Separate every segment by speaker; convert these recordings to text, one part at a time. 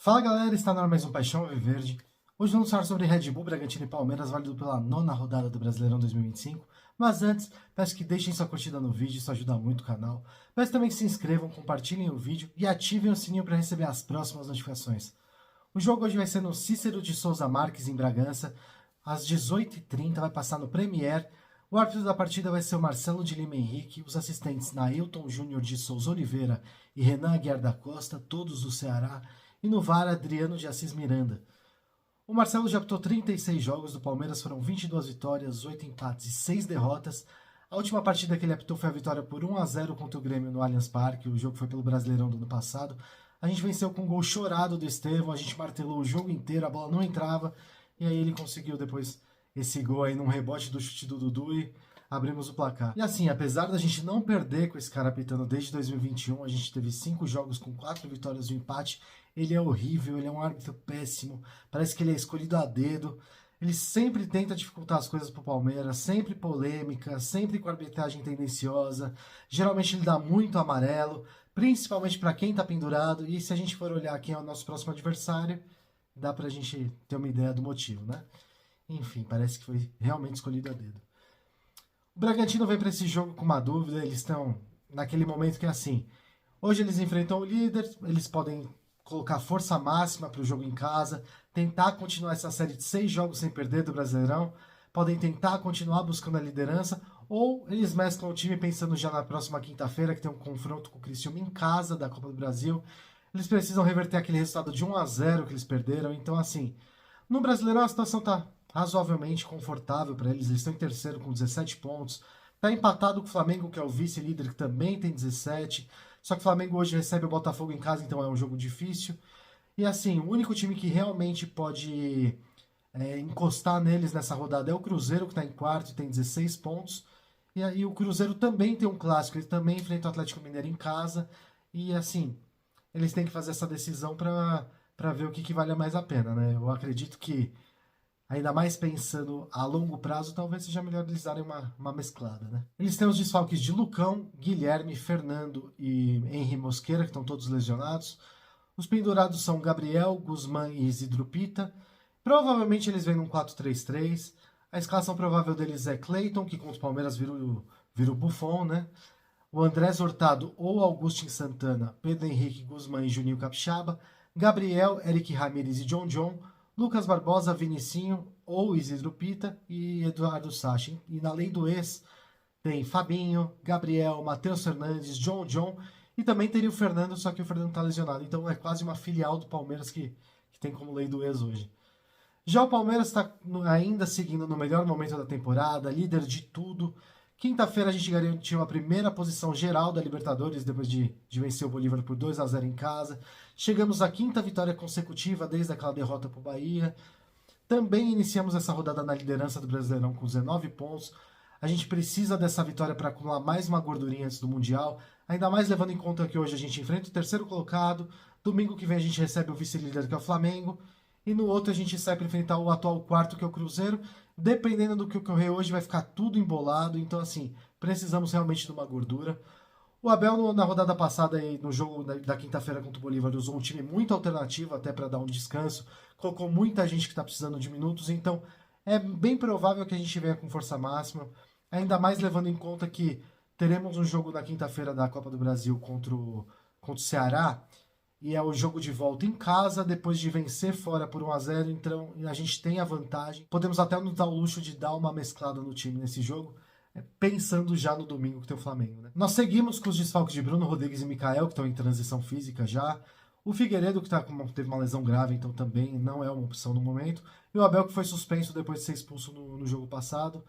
Speaker 1: Fala galera, está no ar mais um Paixão Alviverde. Hoje vamos falar sobre Red Bull, Bragantino e Palmeiras, válido pela nona rodada do Brasileirão 2025. Mas antes, peço que deixem sua curtida no vídeo, isso ajuda muito o canal. Peço também que se inscrevam, compartilhem o vídeo e ativem o sininho para receber as próximas notificações. O jogo hoje vai ser no Cícero de Souza Marques, em Bragança, às 18h30, vai passar no Premier. O árbitro da partida vai ser o Marcelo de Lima Henrique, os assistentes Nailton Júnior de Souza Oliveira e Renan Aguiar da Costa, todos do Ceará, e no VAR Adriano de Assis Miranda. O Marcelo já apitou 36 jogos, do Palmeiras foram 22 vitórias, 8 empates e 6 derrotas. A última partida que ele apitou foi a vitória por 1-0 contra o Grêmio no Allianz Parque, o jogo foi pelo Brasileirão do ano passado. A gente venceu com um gol chorado do Estevão, a gente martelou o jogo inteiro, a bola não entrava, e aí ele conseguiu depois esse gol aí num rebote do chute do Dudu e abrimos o placar. E assim, apesar da gente não perder com esse cara apitando desde 2021, a gente teve 5 jogos com 4 vitórias e um empate. Ele é horrível, ele é um árbitro péssimo, parece que ele é escolhido a dedo. Ele sempre tenta dificultar as coisas pro Palmeiras, sempre polêmica, sempre com arbitragem tendenciosa. Geralmente ele dá muito amarelo, principalmente para quem tá pendurado. E se a gente for olhar quem é o nosso próximo adversário, dá pra gente ter uma ideia do motivo, né? Enfim, parece que foi realmente escolhido a dedo. O Bragantino vem para esse jogo com uma dúvida, eles estão naquele momento que é assim. Hoje eles enfrentam o líder, eles podem colocar força máxima para o jogo em casa, tentar continuar essa série de 6 jogos sem perder do Brasileirão, podem tentar continuar buscando a liderança, ou eles mesclam o time pensando já na próxima quinta-feira, que tem um confronto com o Criciúma em casa da Copa do Brasil. Eles precisam reverter aquele resultado de 1-0 que eles perderam, então assim, no Brasileirão a situação está razoavelmente confortável para eles, eles estão em terceiro com 17 pontos, está empatado com o Flamengo, que é o vice-líder, que também tem 17, só que o Flamengo hoje recebe o Botafogo em casa, então é um jogo difícil. E assim, o único time que realmente pode encostar neles nessa rodada é o Cruzeiro, que está em quarto e tem 16 pontos. E aí o Cruzeiro também tem um clássico, ele também enfrenta o Atlético Mineiro em casa. E assim, eles têm que fazer essa decisão para ver o que vale mais a pena, né? Eu acredito que, ainda mais pensando a longo prazo, talvez seja melhor eles darem uma mesclada, né? Eles têm os desfalques de Lucão, Guilherme, Fernando e Henry Mosqueira, que estão todos lesionados. Os pendurados são Gabriel, Guzmán e Isidro Pita. Provavelmente eles vêm num 4-3-3. A escalação provável deles é Cleiton, que contra o Palmeiras vira o Buffon, né? O Andrés Hurtado ou Augustin Santana, Pedro Henrique, Guzmán e Juninho Capixaba. Gabriel, Eric Ramírez e John John. Lucas Barbosa, Vinicinho ou Isidro Pita e Eduardo Sacha. E na lei do ex tem Fabinho, Gabriel, Matheus Fernandes, John John e também teria o Fernando, só que o Fernando tá lesionado. Então é quase uma filial do Palmeiras que tem como lei do ex hoje. Já o Palmeiras está ainda seguindo no melhor momento da temporada, líder de tudo. Quinta-feira a gente garantiu a primeira posição geral da Libertadores depois de vencer o Bolívar por 2-0 em casa. Chegamos à quinta vitória consecutiva desde aquela derrota para o Bahia. Também iniciamos essa rodada na liderança do Brasileirão com 19 pontos. A gente precisa dessa vitória para acumular mais uma gordurinha antes do Mundial, ainda mais levando em conta que hoje a gente enfrenta o terceiro colocado, domingo que vem a gente recebe o vice-líder que é o Flamengo, e no outro a gente sai para enfrentar o atual quarto que é o Cruzeiro. Dependendo do que ocorrer hoje vai ficar tudo embolado, então assim, precisamos realmente de uma gordura. O Abel na rodada passada aí, no jogo da quinta-feira contra o Bolívar usou um time muito alternativo até para dar um descanso, colocou muita gente que está precisando de minutos, então é bem provável que a gente venha com força máxima, ainda mais levando em conta que teremos um jogo na quinta-feira da Copa do Brasil contra o Ceará, e é o jogo de volta em casa, depois de vencer fora por 1-0, então a gente tem a vantagem. Podemos até nos dar o luxo de dar uma mesclada no time nesse jogo, pensando já no domingo que tem o Flamengo, né? Nós seguimos com os desfalques de Bruno Rodrigues e Mikael, que estão em transição física já. O Figueiredo, que teve uma lesão grave, então também não é uma opção no momento. E o Abel, que foi suspenso depois de ser expulso no jogo passado.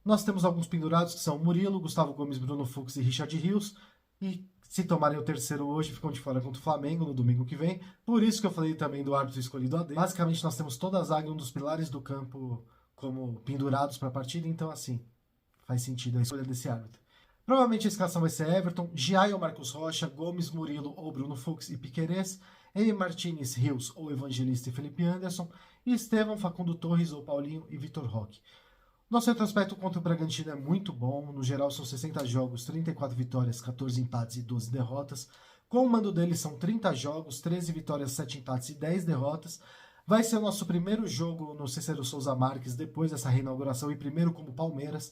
Speaker 1: Nós temos alguns pendurados, que são Murilo, Gustavo Gomes, Bruno Fux e Richard Rios. E se tomarem o terceiro hoje, ficam de fora contra o Flamengo no domingo que vem. Por isso que eu falei também do árbitro escolhido a dedo. Basicamente, nós temos toda a zaga, um dos pilares do campo, como pendurados para a partida. Então, assim, faz sentido a escolha desse árbitro. Provavelmente a escalação vai ser Everton, Giai ou Marcos Rocha, Gomes, Murilo ou Bruno Fux e Piquerez, Emi Martinez, Rios ou Evangelista e Felipe Anderson, e Estevão, Facundo Torres ou Paulinho e Vitor Roque. Nosso retrospecto contra o Bragantino é muito bom, no geral são 60 jogos, 34 vitórias, 14 empates e 12 derrotas. Com o mando dele são 30 jogos, 13 vitórias, 7 empates e 10 derrotas. Vai ser o nosso primeiro jogo no Cícero Souza Marques depois dessa reinauguração e primeiro como Palmeiras.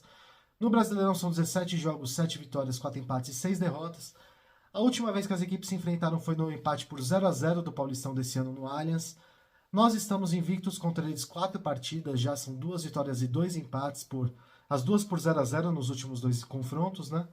Speaker 1: No Brasileirão são 17 jogos, 7 vitórias, 4 empates e 6 derrotas. A última vez que as equipes se enfrentaram foi no empate por 0-0 do Paulistão desse ano no Allianz. Nós estamos invictos contra eles 4 partidas, já são 2 vitórias e 2 empates, as duas por 0-0 nos últimos 2 confrontos, né?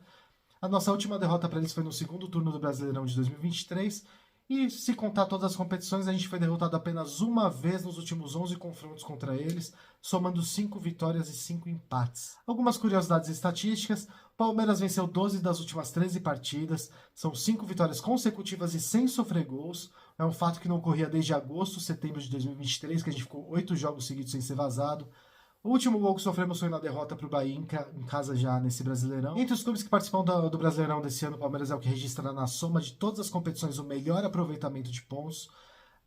Speaker 1: A nossa última derrota para eles foi no segundo turno do Brasileirão de 2023, e se contar todas as competições, a gente foi derrotado apenas uma vez nos últimos 11 confrontos contra eles, somando 5 vitórias e 5 empates. Algumas curiosidades estatísticas: o Palmeiras venceu 12 das últimas 13 partidas, são 5 vitórias consecutivas e sem sofrer gols. É um fato que não ocorria desde agosto, setembro de 2023, que a gente ficou 8 jogos seguidos sem ser vazado. O último gol que sofremos foi na derrota para o Bahia em casa já nesse Brasileirão. Entre os clubes que participam do Brasileirão desse ano, o Palmeiras é o que registra na soma de todas as competições o melhor aproveitamento de pontos.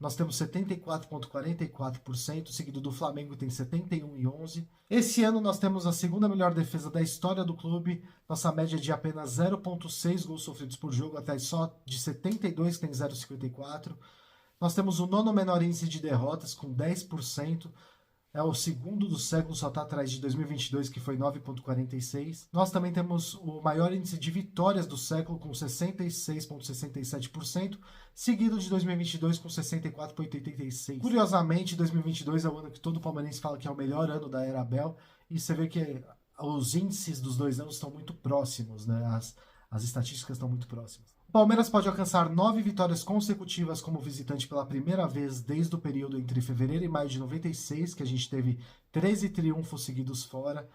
Speaker 1: Nós temos 74,44%, seguido do Flamengo, que tem 71,11%. Esse ano nós temos a segunda melhor defesa da história do clube. Nossa média é de apenas 0,6 gols sofridos por jogo, até só de 72, que tem 0,54. Nós temos o nono menor índice de derrotas, com 10%. É o segundo do século, só está atrás de 2022, que foi 9,46. Nós também temos o maior índice de vitórias do século, com 66,67%, seguido de 2022 com 64,86%. Curiosamente, 2022 é o ano que todo palmeirense fala que é o melhor ano da era Abel, e você vê que os índices dos 2 anos estão muito próximos, né? As estatísticas estão muito próximas. O Palmeiras pode alcançar 9 vitórias consecutivas como visitante pela primeira vez desde o período entre fevereiro e maio de 96, que a gente teve 13 triunfos seguidos fora.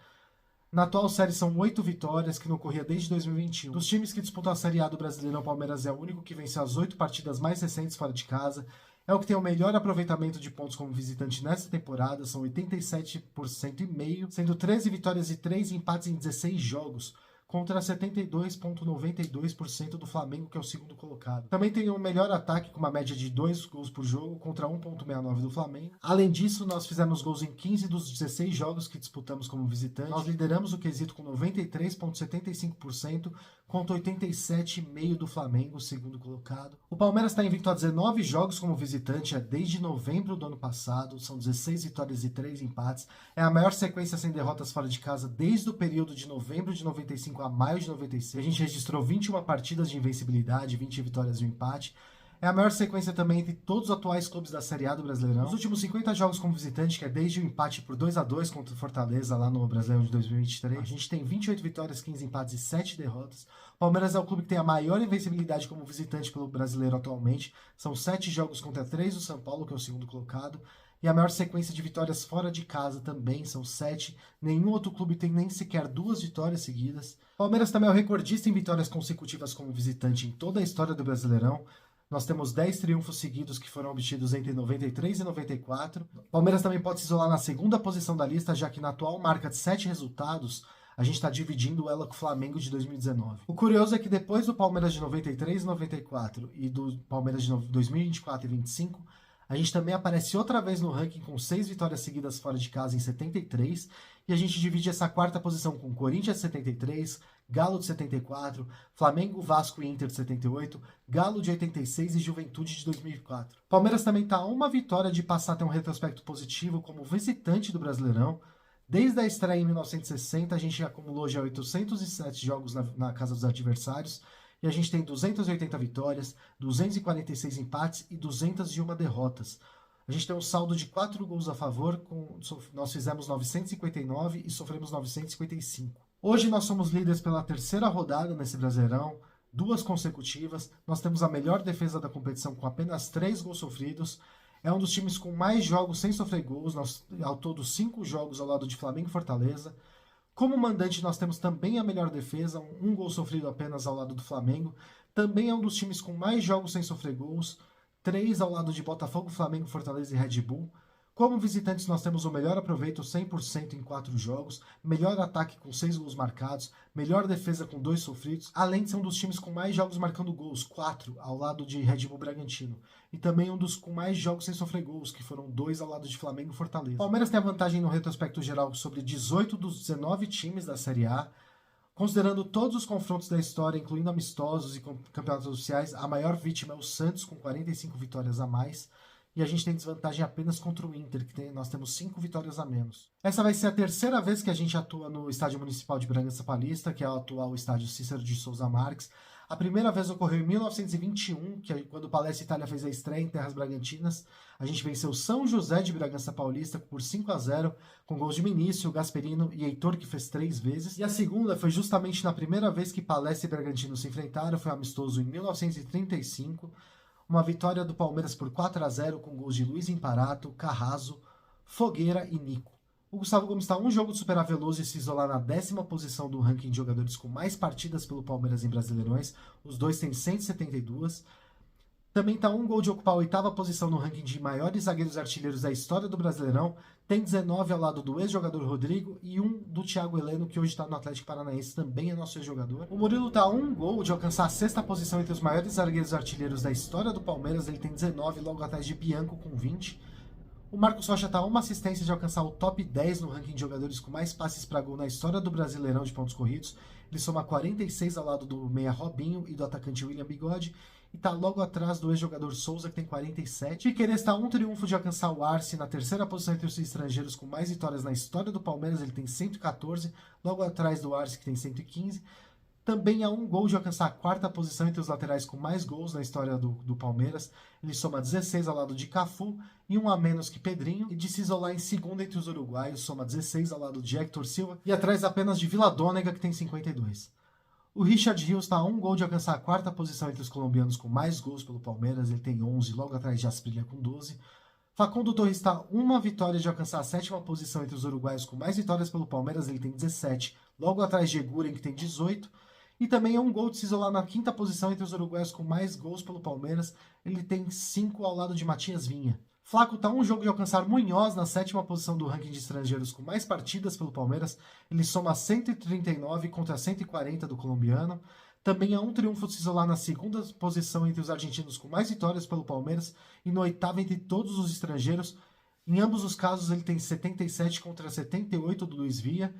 Speaker 1: Na atual série são 8 vitórias, que não ocorria desde 2021. Dos times que disputam a Série A do Brasileirão, o Palmeiras é o único que venceu as 8 partidas mais recentes fora de casa. É o que tem o melhor aproveitamento de pontos como visitante nesta temporada, são 87,5%, sendo 13 vitórias e 3 empates em 16 jogos, contra 72,92% do Flamengo, que é o segundo colocado. Também tem o melhor ataque, com uma média de 2 gols por jogo, contra 1,69 do Flamengo. Além disso, nós fizemos gols em 15 dos 16 jogos que disputamos como visitante. Nós lideramos o quesito com 93,75%, contra 87,5% do Flamengo, o segundo colocado. O Palmeiras está invicto a 19 jogos como visitante desde novembro do ano passado, são 16 vitórias e 3 empates. É a maior sequência sem derrotas fora de casa desde o período de novembro de 95 a maio de 96. A gente registrou 21 partidas de invencibilidade, 20 vitórias e um empate. É a maior sequência também entre todos os atuais clubes da Série A do Brasileirão. Os últimos 50 jogos como visitante, que é desde o empate por 2-2 contra o Fortaleza lá no Brasileirão de 2023, a gente tem 28 vitórias, 15 empates e 7 derrotas. O Palmeiras é o clube que tem a maior invencibilidade como visitante pelo Brasileiro atualmente. São 7 jogos contra 3 do São Paulo, que é o segundo colocado. E a maior sequência de vitórias fora de casa também, são 7. Nenhum outro clube tem nem sequer 2 vitórias seguidas. O Palmeiras também é o recordista em vitórias consecutivas como visitante em toda a história do Brasileirão. Nós temos 10 triunfos seguidos que foram obtidos entre 93 e 94. O Palmeiras também pode se isolar na segunda posição da lista, já que na atual marca de 7 resultados, a gente está dividindo ela com o Flamengo de 2019. O curioso é que depois do Palmeiras de 93 e 94 e do Palmeiras de 2024 e 2025, a gente também aparece outra vez no ranking com 6 vitórias seguidas fora de casa em 73, e a gente divide essa quarta posição com Corinthians de 73, Galo de 74, Flamengo, Vasco e Inter de 78, Galo de 86 e Juventude de 2004. Palmeiras também está a uma vitória de passar a ter um retrospecto positivo como visitante do Brasileirão. Desde a estreia em 1960, a gente acumulou já 807 jogos na casa dos adversários, e a gente tem 280 vitórias, 246 empates e 201 derrotas. A gente tem um saldo de 4 gols a favor, nós fizemos 959 e sofremos 955. Hoje nós somos líderes pela terceira rodada nesse Brasileirão, 2 consecutivas. Nós temos a melhor defesa da competição com apenas 3 gols sofridos. É um dos times com mais jogos sem sofrer gols, nós, ao todo 5 jogos ao lado de Flamengo e Fortaleza. Como mandante, nós temos também a melhor defesa, 1 gol sofrido apenas ao lado do Flamengo. Também é um dos times com mais jogos sem sofrer gols, 3 ao lado de Botafogo, Flamengo, Fortaleza e Red Bull. Como visitantes, nós temos o melhor aproveito, 100% em 4 jogos, melhor ataque com 6 gols marcados, melhor defesa com 2 sofridos, além de ser um dos times com mais jogos marcando gols, 4 ao lado de Red Bull Bragantino, e também um dos com mais jogos sem sofrer gols, que foram 2 ao lado de Flamengo e Fortaleza. O Palmeiras tem a vantagem no retrospecto geral sobre 18 dos 19 times da Série A. Considerando todos os confrontos da história, incluindo amistosos e campeonatos oficiais, a maior vítima é o Santos, com 45 vitórias a mais. E a gente tem desvantagem apenas contra o Inter, nós temos 5 vitórias a menos. Essa vai ser a terceira vez que a gente atua no Estádio Municipal de Bragança Paulista, que é o atual Estádio Cícero de Souza Marques. A primeira vez ocorreu em 1921, que é quando o Palestra Itália fez a estreia em Terras Bragantinas. A gente venceu São José de Bragança Paulista por 5-0, com gols de Vinícius, Gasperino e Heitor, que fez 3 vezes. E a segunda foi justamente na primeira vez que Palestra e Bragantino se enfrentaram, foi amistoso em 1935. Uma vitória do Palmeiras por 4-0 com gols de Luiz Imparato, Carrazo, Fogueira e Nico. O Gustavo Gomes está um jogo de superar Veloso e se isolar na 10ª posição do ranking de jogadores com mais partidas pelo Palmeiras em Brasileirões. Os dois têm 172. Também está um gol de ocupar a 8ª posição no ranking de maiores zagueiros artilheiros da história do Brasileirão. Tem 19 ao lado do ex-jogador Rodrigo e um do Thiago Heleno, que hoje está no Atlético Paranaense, também é nosso ex-jogador. O Murilo está a um gol de alcançar a 6ª posição entre os maiores zagueiros artilheiros da história do Palmeiras. Ele tem 19, logo atrás de Bianco com 20. O Marcos Rocha está a uma assistência de alcançar o top 10 no ranking de jogadores com mais passes para gol na história do Brasileirão de pontos corridos. Ele soma 46 ao lado do meia Robinho e do atacante William Bigode. E está logo atrás do ex-jogador Souza, que tem 47. E querer está a um triunfo de alcançar o Arce na 3ª posição entre os estrangeiros com mais vitórias na história do Palmeiras. Ele tem 114, logo atrás do Arce, que tem 115. Também há um gol de alcançar a 4ª posição entre os laterais com mais gols na história do Palmeiras. Ele soma 16 ao lado de Cafu e um a menos que Pedrinho. E de se isolar em segundo entre os uruguaios, soma 16 ao lado de Hector Silva e atrás apenas de Vila Dônega, que tem 52. O Richard Rios está a um gol de alcançar a 4ª posição entre os colombianos com mais gols pelo Palmeiras. Ele tem 11, logo atrás de Asprilla com 12. Facundo Torres está a uma vitória de alcançar a 7ª posição entre os uruguaios com mais vitórias pelo Palmeiras. Ele tem 17, logo atrás de Eguren, que tem 18. E também é um gol de se isolar na 5ª posição entre os uruguaios com mais gols pelo Palmeiras. Ele tem 5 ao lado de Matias Vinha. Flaco está a um jogo de alcançar Munhoz na 7ª posição do ranking de estrangeiros com mais partidas pelo Palmeiras. Ele soma 139 contra 140 do colombiano. Também há um triunfo de se isolar na 2ª posição entre os argentinos com mais vitórias pelo Palmeiras e no 8º entre todos os estrangeiros. Em ambos os casos ele tem 77 contra 78 do Luiz Villa.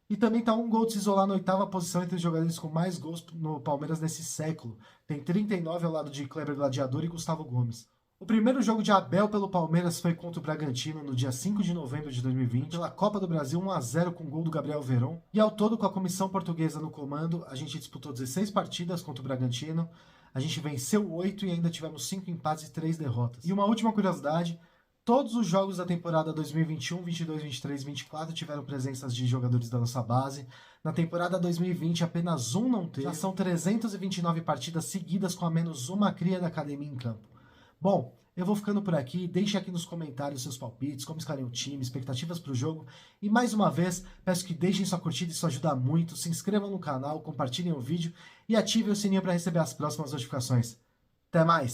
Speaker 1: E também está um gol de se isolar na 8ª posição entre os jogadores com mais gols no Palmeiras nesse século. Tem 39 ao lado de Kleber Gladiador e Gustavo Gomes. O primeiro jogo de Abel pelo Palmeiras foi contra o Bragantino no dia 5 de novembro de 2020, pela Copa do Brasil 1-0 com gol do Gabriel Veron. E ao todo, com a comissão portuguesa no comando, a gente disputou 16 partidas contra o Bragantino, a gente venceu 8 e ainda tivemos 5 empates e 3 derrotas. E uma última curiosidade, todos os jogos da temporada 2021, 22, 23 e 24 tiveram presenças de jogadores da nossa base. Na temporada 2020, apenas um não teve. Já são 329 partidas seguidas com a menos uma cria da academia em campo. Bom, eu vou ficando por aqui. Deixe aqui nos comentários seus palpites, como escalem o time, expectativas para o jogo. E mais uma vez, peço que deixem sua curtida, isso ajuda muito. Se inscrevam no canal, compartilhem o vídeo e ativem o sininho para receber as próximas notificações. Até mais!